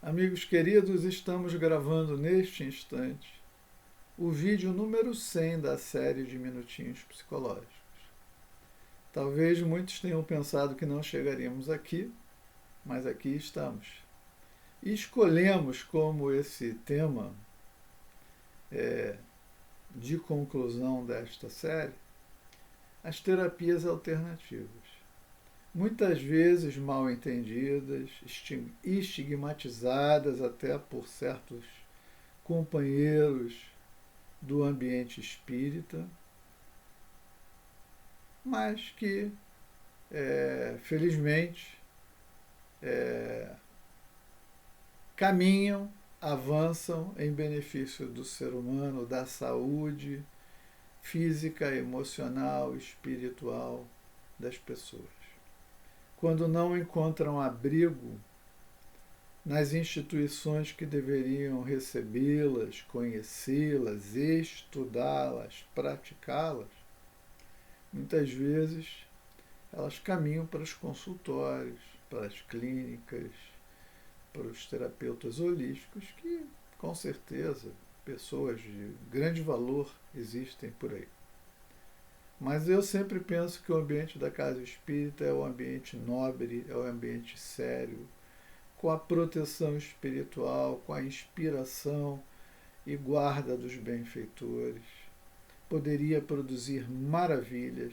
Amigos queridos, estamos gravando neste instante o vídeo número 100 da série de Minutinhos Psicológicos. Talvez muitos tenham pensado que não chegaríamos aqui, mas aqui estamos. E escolhemos como esse tema de conclusão desta série as terapias alternativas. Muitas vezes mal entendidas, estigmatizadas até por certos companheiros do ambiente espírita, mas que, felizmente, caminham, avançam em benefício do ser humano, da saúde física, emocional, espiritual das pessoas. Quando não encontram abrigo nas instituições que deveriam recebê-las, conhecê-las, estudá-las, praticá-las, muitas vezes elas caminham para os consultórios, para as clínicas, para os terapeutas holísticos, que, com certeza, pessoas de grande valor existem por aí. Mas eu sempre penso que o ambiente da casa espírita é o ambiente nobre, é o ambiente sério, com a proteção espiritual, com a inspiração e guarda dos benfeitores. Poderia produzir maravilhas.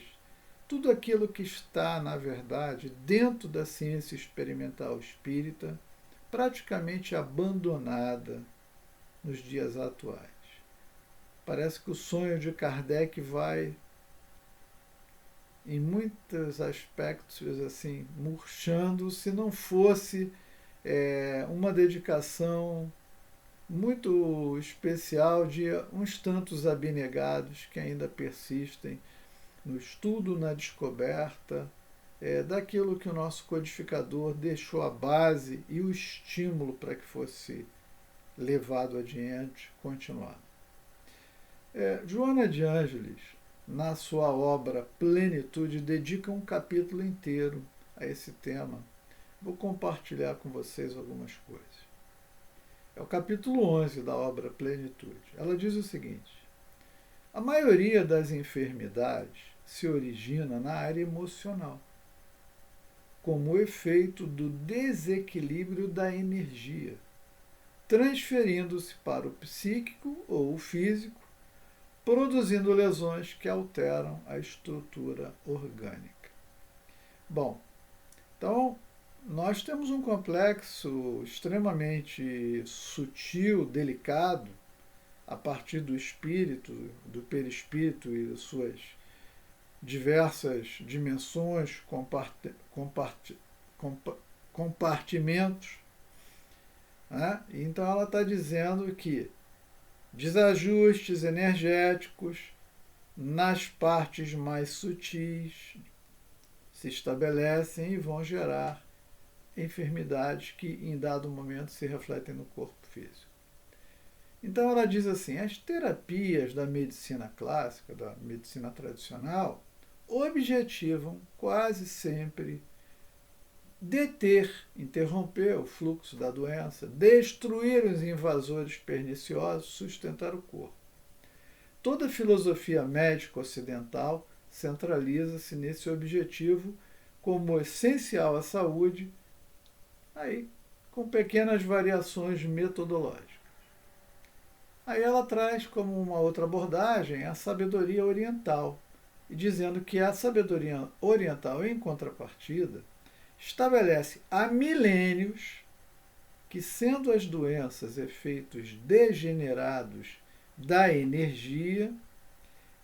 Tudo aquilo que está, na verdade, dentro da ciência experimental espírita, praticamente abandonada nos dias atuais. Parece que o sonho de Kardec vai, em muitos aspectos, assim, murchando, se não fosse uma dedicação muito especial de uns tantos abnegados que ainda persistem no estudo, na descoberta daquilo que o nosso codificador deixou a base e o estímulo para que fosse levado adiante, continuado. Joana de Ângeles, na sua obra Plenitude, dedica um capítulo inteiro a esse tema. Vou compartilhar com vocês algumas coisas. É o capítulo 11 da obra Plenitude. Ela diz o seguinte: a maioria das enfermidades se origina na área emocional, como efeito do desequilíbrio da energia, transferindo-se para o psíquico ou o físico, produzindo lesões que alteram a estrutura orgânica. Bom, então nós temos um complexo extremamente sutil, delicado, a partir do espírito, do perispírito e suas diversas dimensões, compartimentos. Né? Então ela está dizendo que desajustes energéticos nas partes mais sutis se estabelecem e vão gerar enfermidades que em dado momento se refletem no corpo físico. Então ela diz assim, as terapias da medicina clássica, da medicina tradicional, objetivam quase sempre deter, interromper o fluxo da doença, destruir os invasores perniciosos, sustentar o corpo. Toda a filosofia médica ocidental centraliza-se nesse objetivo como essencial à saúde, aí com pequenas variações metodológicas. Aí ela traz como uma outra abordagem a sabedoria oriental, e dizendo que a sabedoria oriental, em contrapartida, estabelece há milênios que, sendo as doenças efeitos degenerados da energia,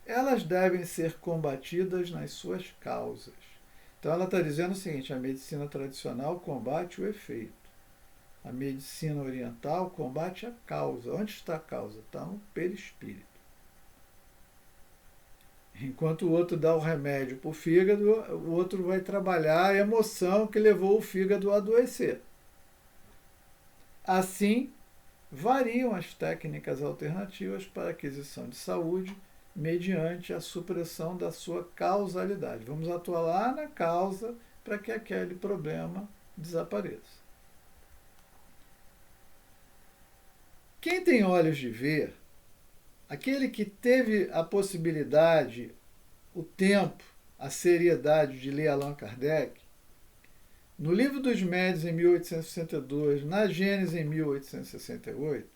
elas devem ser combatidas nas suas causas. Então ela está dizendo o seguinte, a medicina tradicional combate o efeito. A medicina oriental combate a causa. Onde está a causa? Está no perispírito. Enquanto o outro dá o remédio para o fígado, o outro vai trabalhar a emoção que levou o fígado a adoecer. Assim, variam as técnicas alternativas para a aquisição de saúde mediante a supressão da sua causalidade. Vamos atuar lá na causa para que aquele problema desapareça. Quem tem olhos de ver, aquele que teve a possibilidade, o tempo, a seriedade de ler Allan Kardec, no Livro dos Médiuns, em 1862, na Gênese, em 1868,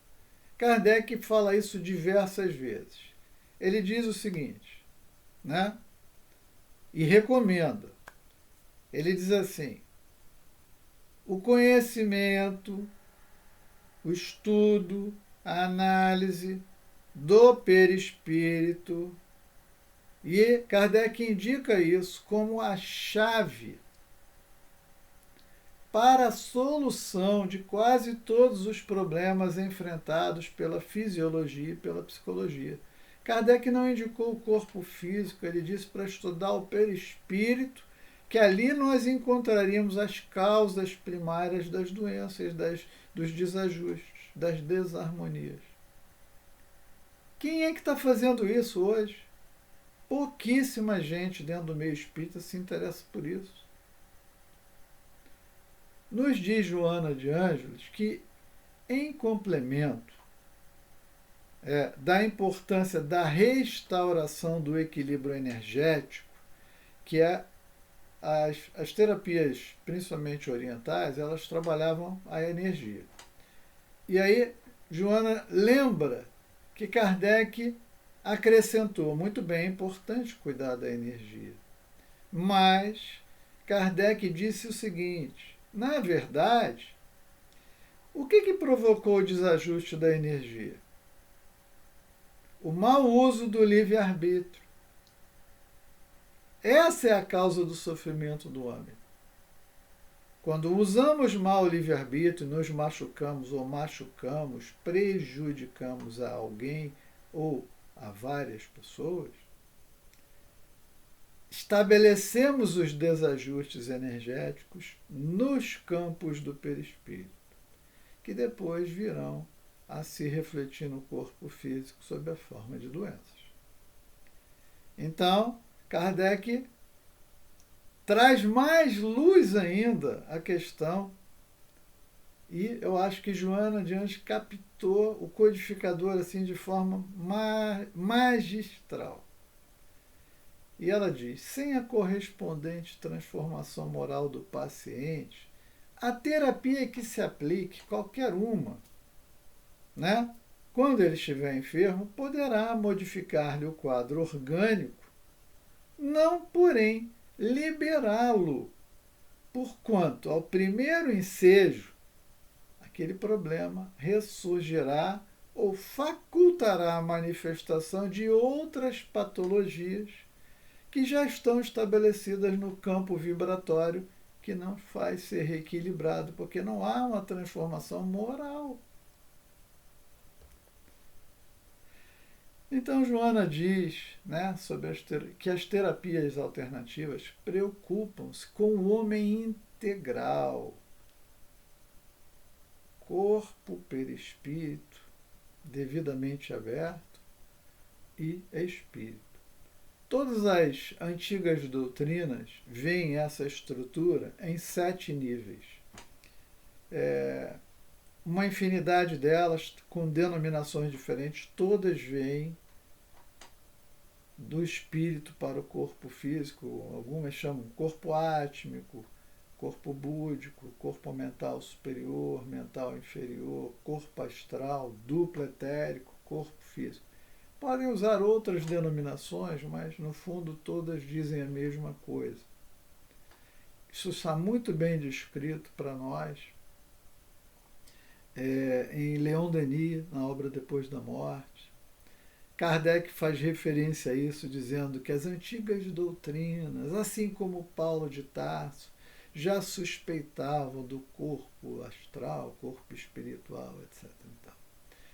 Kardec fala isso diversas vezes. Ele diz o seguinte, né? E recomenda. Ele diz assim: o conhecimento, o estudo, a análise do perispírito, e Kardec indica isso como a chave para a solução de quase todos os problemas enfrentados pela fisiologia e pela psicologia. Kardec não indicou o corpo físico, ele disse para estudar o perispírito, que ali nós encontraríamos as causas primárias das doenças, dos desajustes, das desarmonias. Quem é que está fazendo isso hoje? Pouquíssima gente dentro do meio espírita se interessa por isso. Nos diz Joana de Ângeles que, em complemento da importância da restauração do equilíbrio energético, que as terapias, principalmente orientais, elas trabalhavam a energia. E aí, Joana lembra que Kardec acrescentou, muito bem, é importante cuidar da energia. Mas Kardec disse o seguinte: na verdade, o que provocou o desajuste da energia? O mau uso do livre-arbítrio. Essa é a causa do sofrimento do homem. Quando usamos mal o livre-arbítrio, nos machucamos ou machucamos, prejudicamos a alguém ou a várias pessoas, estabelecemos os desajustes energéticos nos campos do perispírito, que depois virão a se refletir no corpo físico sob a forma de doenças. Então, Kardec traz mais luz ainda à questão, e eu acho que Joana de Ângeles captou o codificador assim de forma magistral. E ela diz: sem a correspondente transformação moral do paciente, a terapia que se aplique, qualquer uma, né, quando ele estiver enfermo, poderá modificar-lhe o quadro orgânico, não, porém, liberá-lo, porquanto, ao primeiro ensejo, aquele problema ressurgirá ou facultará a manifestação de outras patologias que já estão estabelecidas no campo vibratório, que não faz ser reequilibrado, porque não há uma transformação moral. Então, Joana diz, né, sobre que as terapias alternativas preocupam-se com o homem integral, corpo, perispírito, devidamente aberto, e espírito. Todas as antigas doutrinas veem essa estrutura em 7 níveis. Uma infinidade delas, com denominações diferentes, todas vêm do espírito para o corpo físico. Algumas chamam corpo átmico, corpo búdico, corpo mental superior, mental inferior, corpo astral, duplo etérico, corpo físico. Podem usar outras denominações, mas no fundo todas dizem a mesma coisa. Isso está muito bem descrito para nós em Leon Denis, na obra Depois da Morte. Kardec faz referência a isso, dizendo que as antigas doutrinas, assim como Paulo de Tarso, já suspeitavam do corpo astral, corpo espiritual, etc. Então,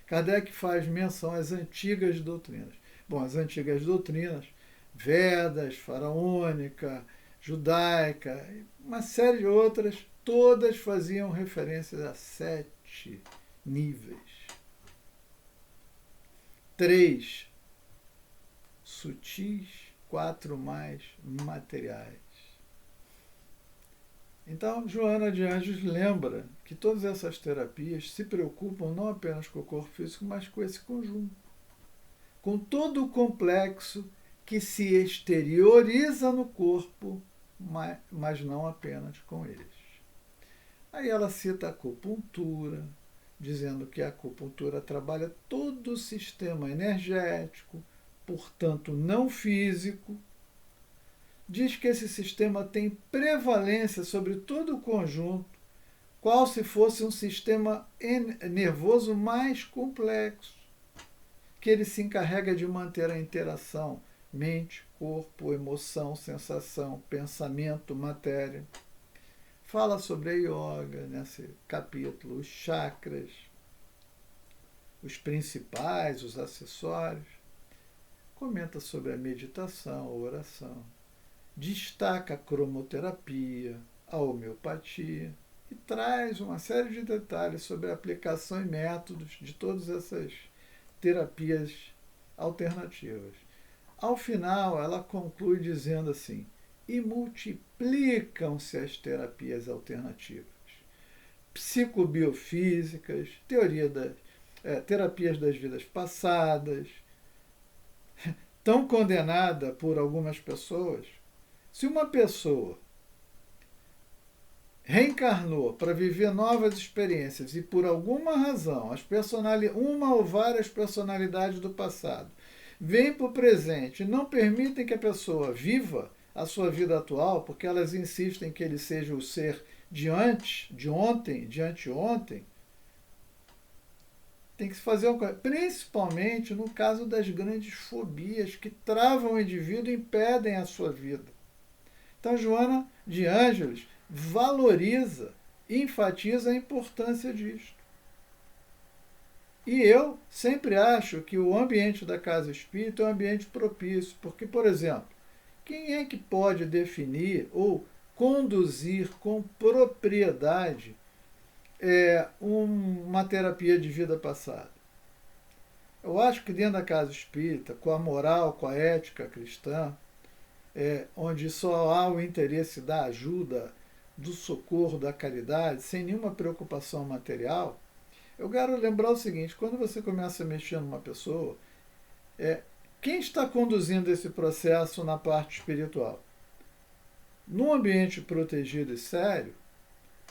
Kardec faz menção às antigas doutrinas. Bom, as antigas doutrinas, Vedas, faraônica, judaica, uma série de outras, todas faziam referências a 7 níveis. 3 sutis, 4 mais materiais. Então, Joana de Ângeles lembra que todas essas terapias se preocupam não apenas com o corpo físico, mas com esse conjunto, com todo o complexo que se exterioriza no corpo, mas não apenas com eles. Aí ela cita a acupuntura, dizendo que a acupuntura trabalha todo o sistema energético, portanto não físico. Diz que esse sistema tem prevalência sobre todo o conjunto, qual se fosse um sistema nervoso mais complexo, que ele se encarrega de manter a interação mente, corpo, emoção, sensação, pensamento, matéria. Fala sobre a yoga nesse capítulo, os chakras, os principais, os acessórios. Comenta sobre a meditação, a oração. Destaca a cromoterapia, a homeopatia e traz uma série de detalhes sobre a aplicação e métodos de todas essas terapias alternativas. Ao final, ela conclui dizendo assim: e multiplicam-se as terapias alternativas, psicobiofísicas, terapias das vidas passadas, tão condenada por algumas pessoas. Se uma pessoa reencarnou para viver novas experiências e por alguma razão uma ou várias personalidades do passado vêm para o presente e não permitem que a pessoa viva a sua vida atual, porque elas insistem que ele seja o ser de antes, de ontem, de anteontem, tem que se fazer uma coisa, principalmente no caso das grandes fobias que travam o indivíduo e impedem a sua vida. Então, Joana de Ângeles valoriza, enfatiza a importância disto. E eu sempre acho que o ambiente da casa espírita é um ambiente propício, porque, por exemplo, quem é que pode definir ou conduzir com propriedade uma terapia de vida passada? Eu acho que dentro da casa espírita, com a moral, com a ética cristã, onde só há o interesse da ajuda, do socorro, da caridade, sem nenhuma preocupação material, eu quero lembrar o seguinte: quando você começa a mexer numa pessoa, quem está conduzindo esse processo na parte espiritual? Num ambiente protegido e sério,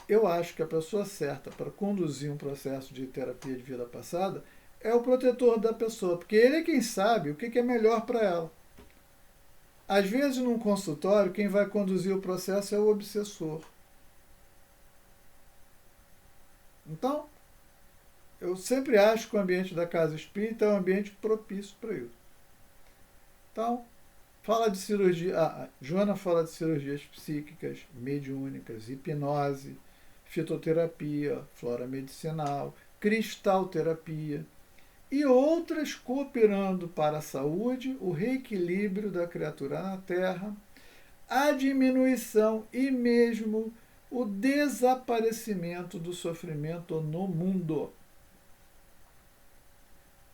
eu acho que a pessoa certa para conduzir um processo de terapia de vida passada é o protetor da pessoa, porque ele é quem sabe o que é melhor para ela. Às vezes, num consultório, quem vai conduzir o processo é o obsessor. Então, eu sempre acho que o ambiente da casa espírita é um ambiente propício para isso. Então, fala de cirurgia. Joana fala de cirurgias psíquicas, mediúnicas, hipnose, fitoterapia, flora medicinal, cristalterapia e outras cooperando para a saúde, o reequilíbrio da criatura na Terra, a diminuição e mesmo o desaparecimento do sofrimento no mundo.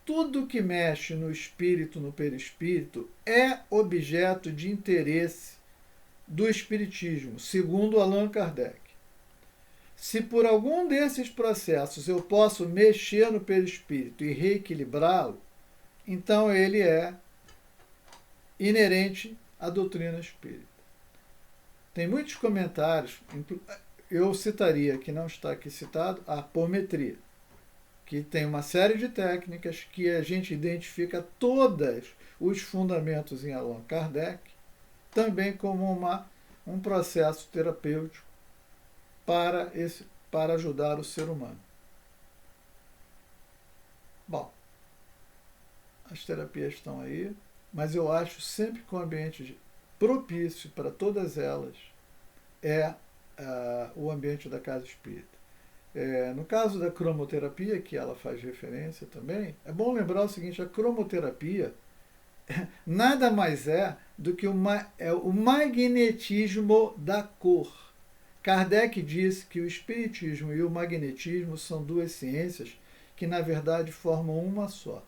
Tudo que mexe no espírito, no perispírito, é objeto de interesse do espiritismo, segundo Allan Kardec. Se por algum desses processos eu posso mexer no perispírito e reequilibrá-lo, então ele é inerente à doutrina espírita. Tem muitos comentários, eu citaria, que não está aqui citado, a apometria, que tem uma série de técnicas que a gente identifica todos os fundamentos em Allan Kardec, também como um processo terapêutico para ajudar o ser humano. Bom, as terapias estão aí, mas eu acho sempre que o ambiente propício para todas elas é o ambiente da casa espírita. No caso da cromoterapia, que ela faz referência também, é bom lembrar o seguinte: a cromoterapia nada mais é do que o magnetismo da cor. Kardec disse que o espiritismo e o magnetismo são duas ciências que, na verdade, formam uma só.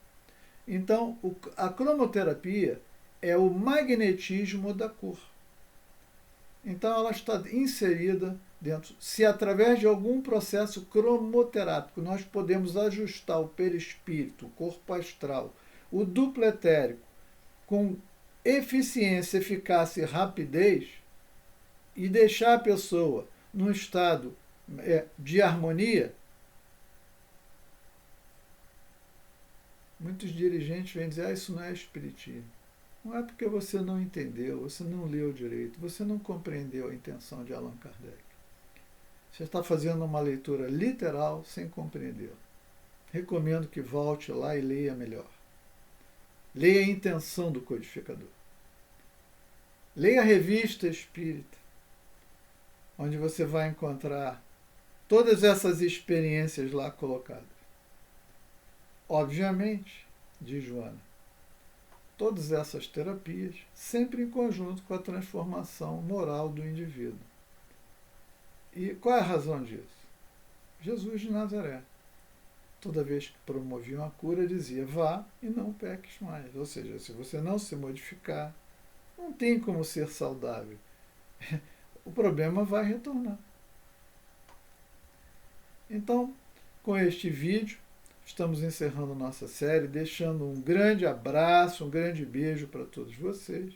Então, a cromoterapia é o magnetismo da cor. Então, ela está inserida se através de algum processo cromoterápico nós podemos ajustar o perispírito, o corpo astral, o duplo etérico, com eficiência, eficácia e rapidez, e deixar a pessoa num estado de harmonia, muitos dirigentes vêm dizer, isso não é espiritismo. Não é porque você não entendeu, você não leu direito, você não compreendeu a intenção de Allan Kardec. Você está fazendo uma leitura literal sem compreender. Recomendo que volte lá e leia melhor. Leia a intenção do codificador. Leia a Revista Espírita, onde você vai encontrar todas essas experiências lá colocadas. Obviamente, diz Joana, todas essas terapias sempre em conjunto com a transformação moral do indivíduo. E qual é a razão disso? Jesus de Nazaré, toda vez que promoviam a cura, dizia, vá e não peques mais. Ou seja, se você não se modificar, não tem como ser saudável. O problema vai retornar. Então, com este vídeo, estamos encerrando nossa série, deixando um grande abraço, um grande beijo para todos vocês.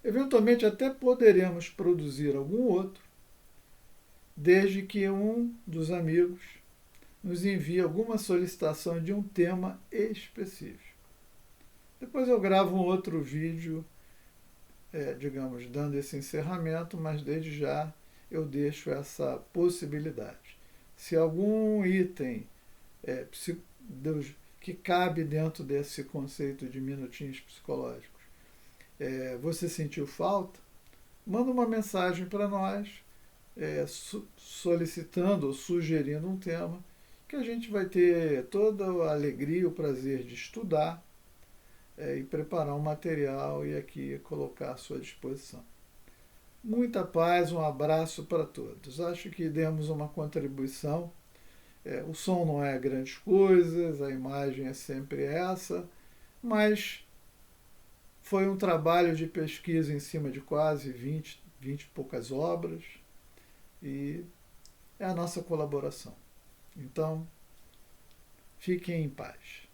Eventualmente até poderemos produzir algum outro, desde que um dos amigos nos envie alguma solicitação de um tema específico. Depois eu gravo um outro vídeo, digamos, dando esse encerramento, mas desde já eu deixo essa possibilidade. Se algum item que cabe dentro desse conceito de minutinhos psicológicos, você sentiu falta, manda uma mensagem para nós, solicitando ou sugerindo um tema, que a gente vai ter toda a alegria e o prazer de estudar e preparar um material e aqui colocar à sua disposição. Muita paz, um abraço para todos. Acho que demos uma contribuição. O som não é grandes coisas, a imagem é sempre essa, mas foi um trabalho de pesquisa em cima de quase 20 e poucas obras, e é a nossa colaboração. Então, fiquem em paz.